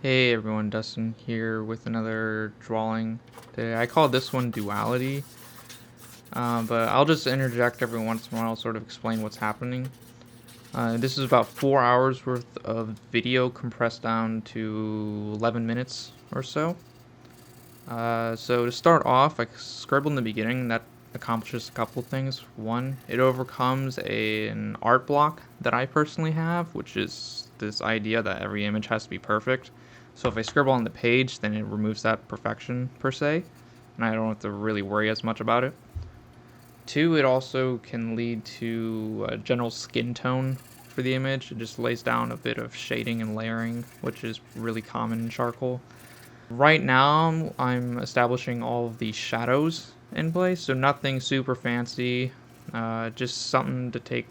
Hey everyone, Dustin here with another drawing today. I call this one Duality, but I'll just interject every once in a while, sort of explain what's happening. This is about 4 hours worth of video compressed down to 11 minutes or so. So to start off, I scribbled in the beginning. That accomplishes a couple things. One, it overcomes an art block that I personally have, which is this idea that every image has to be perfect. So if I scribble on the page, then it removes that perfection per se, and I don't have to really worry as much about it. Two, it also can lead to a general skin tone for the image. It just lays down a bit of shading and layering, which is really common in charcoal. Right now, I'm establishing all of the shadows in place, so nothing super fancy. Just something to take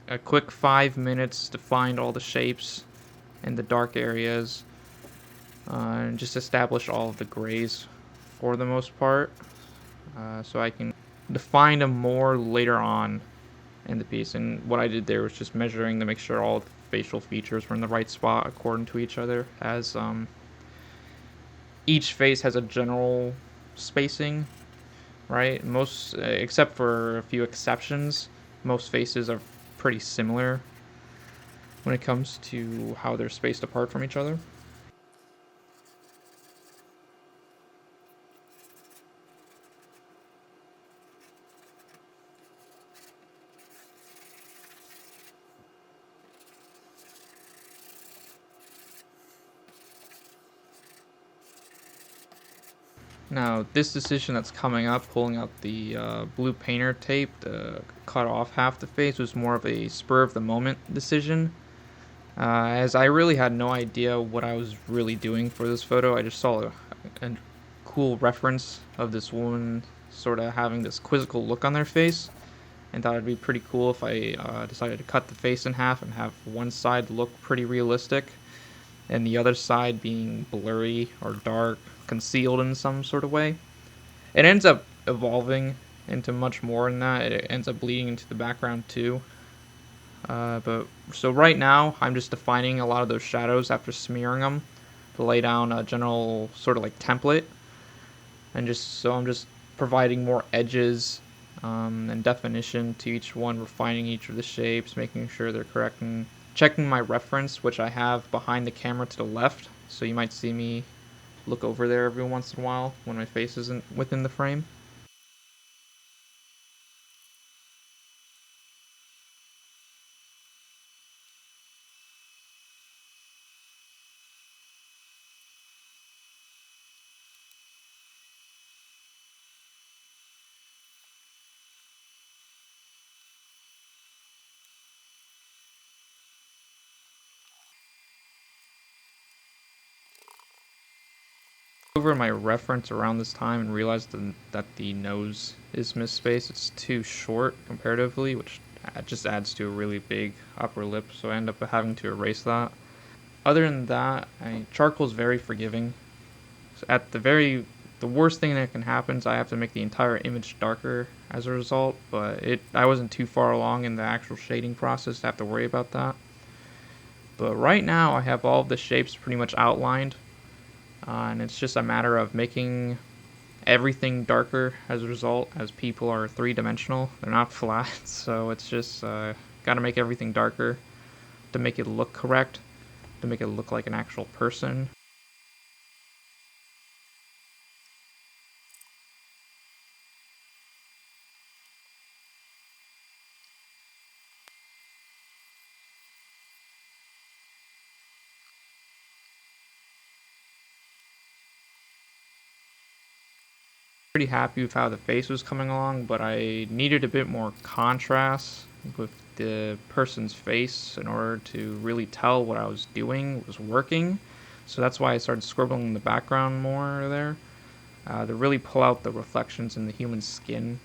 a quick 5 minutes to find all the shapes in the dark areas, and just establish all of the grays for the most part, so I can define them more later on in the piece. And what I did there was just measuring to make sure all the facial features were in the right spot according to each other, as each face has a general spacing, right? Most, except for a few exceptions, most faces are pretty similar when it comes to how they're spaced apart from each other. Now, this decision that's coming up, pulling out the blue painter tape to cut off half the face, was more of a spur of the moment decision. As I really had no idea what I was really doing for this photo. I just saw a cool reference of this woman sort of having this quizzical look on their face, and thought it'd be pretty cool if I decided to cut the face in half and have one side look pretty realistic and the other side being blurry or dark, concealed in some sort of way. It ends up evolving into much more than that. It ends up bleeding into the background too. But so right now, I'm just defining a lot of those shadows after smearing them to lay down a general sort of like template, and I'm just providing more edges and definition to each one, refining each of the shapes, making sure they're correct, and checking my reference, which I have behind the camera to the left. So you might see me look over there every once in a while when my face isn't within the frame. Over my reference around this time and realized that the nose is misspaced. It's too short comparatively, which just adds to a really big upper lip, so I end up having to erase that. Other than that, charcoal is very forgiving. So the worst thing that can happen is I have to make the entire image darker as a result, but I wasn't too far along in the actual shading process to have to worry about that. But right now I have all of the shapes pretty much outlined, and it's just a matter of making everything darker as a result, as people are three-dimensional. They're not flat, so it's just got to make everything darker to make it look correct, to make it look like an actual person. Pretty happy with how the face was coming along, but I needed a bit more contrast with the person's face in order to really tell what I was doing was working. So that's why I started scribbling in the background more there, to really pull out the reflections in the human skin.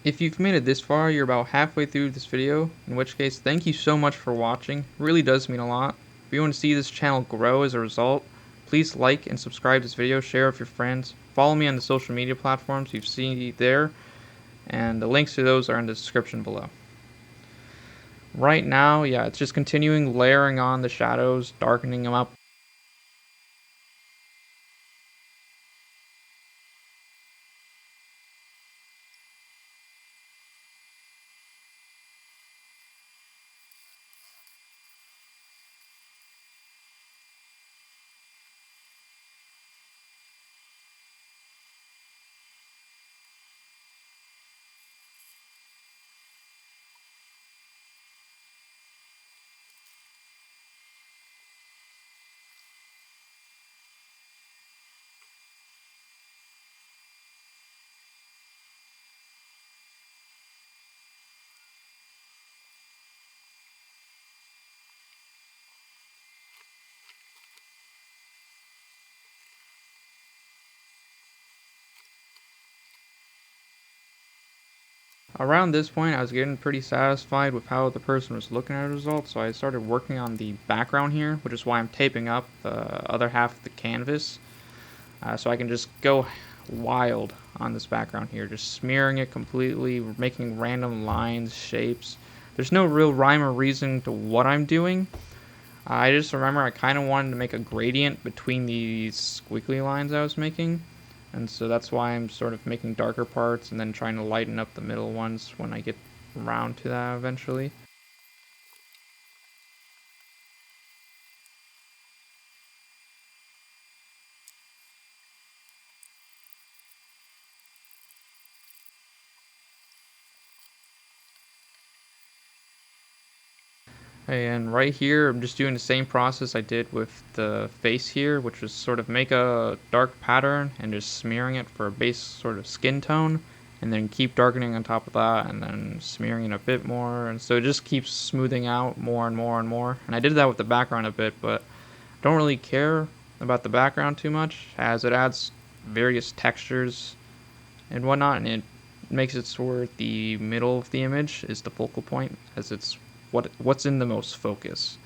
If you've made it this far, you're about halfway through this video, in which case, thank you so much for watching. It really does mean a lot. If you want to see this channel grow as a result, please like and subscribe to this video, share with your friends, follow me on the social media platforms you've seen there, and the links to those are in the description below. Right now, yeah, it's just continuing layering on the shadows, darkening them up. Around this point, I was getting pretty satisfied with how the person was looking at the results, so I started working on the background here, which is why I'm taping up the other half of the canvas, so I can just go wild on this background here, just smearing it completely, making random lines, shapes. There's no real rhyme or reason to what I'm doing. I just remember I kind of wanted to make a gradient between these squiggly lines I was making. And so that's why I'm sort of making darker parts and then trying to lighten up the middle ones when I get around to that eventually. And right here, I'm just doing the same process I did with the face here, which was sort of make a dark pattern and just smearing it for a base sort of skin tone, and then keep darkening on top of that, and then smearing it a bit more, and so it just keeps smoothing out more and more and more. And I did that with the background a bit, but I don't really care about the background too much, as it adds various textures and whatnot, and it makes it so where the middle of the image is the focal point, as it's what's in the most focus.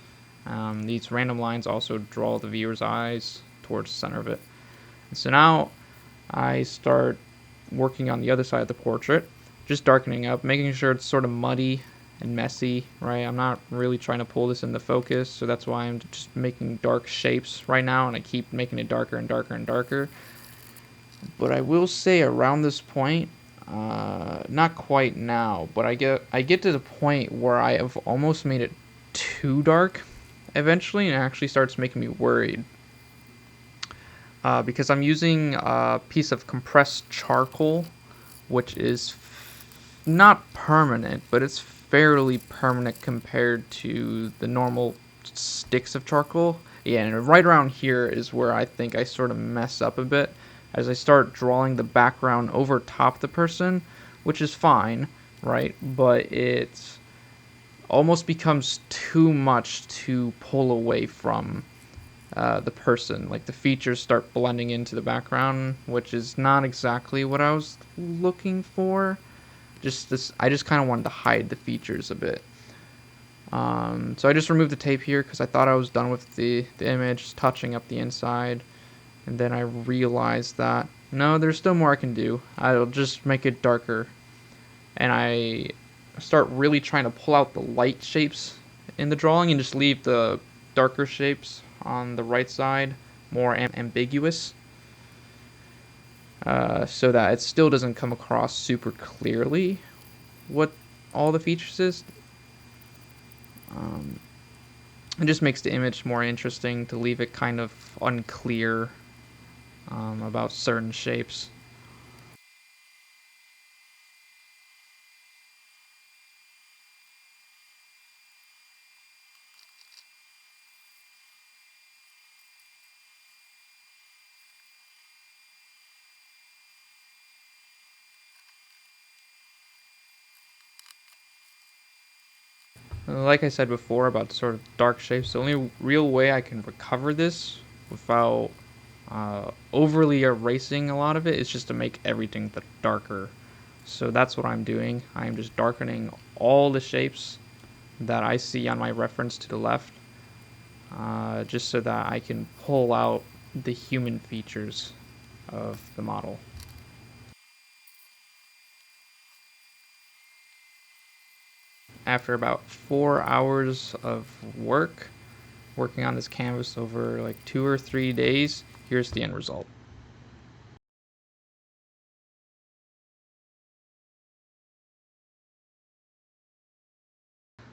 These random lines also draw the viewer's eyes towards the center of it. And so now I start working on the other side of the portrait, just darkening up, making sure it's sort of muddy and messy, right? I'm not really trying to pull this into focus, so that's why I'm just making dark shapes right now, and I keep making it darker and darker and darker. But I will say around this point, not quite now, but I get to the point where I have almost made it too dark eventually, and it actually starts making me worried. Because I'm using a piece of compressed charcoal, which is not permanent, but it's fairly permanent compared to the normal sticks of charcoal. Yeah, and right around here is where I think I sort of mess up a bit, as I start drawing the background over top the person, which is fine, right? But it almost becomes too much to pull away from the person. Like the features start blending into the background, which is not exactly what I was looking for. I just kind of wanted to hide the features a bit. So I just removed the tape here because I thought I was done with the image, touching up the inside. And then I realized that, no, there's still more I can do. I'll just make it darker. And I start really trying to pull out the light shapes in the drawing and just leave the darker shapes on the right side more ambiguous. So that it still doesn't come across super clearly what all the features is. It just makes the image more interesting to leave it kind of unclear about certain shapes. Like I said before about sort of dark shapes, the only real way I can recover this without overly erasing a lot of it is just to make everything darker. So that's what I'm doing. I'm just darkening all the shapes that I see on my reference to the left, just so that I can pull out the human features of the model. After about 4 hours of working on this canvas over like 2 or 3 days, here's the end result.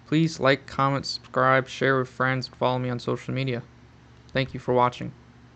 Please like, comment, subscribe, share with friends, and follow me on social media. Thank you for watching.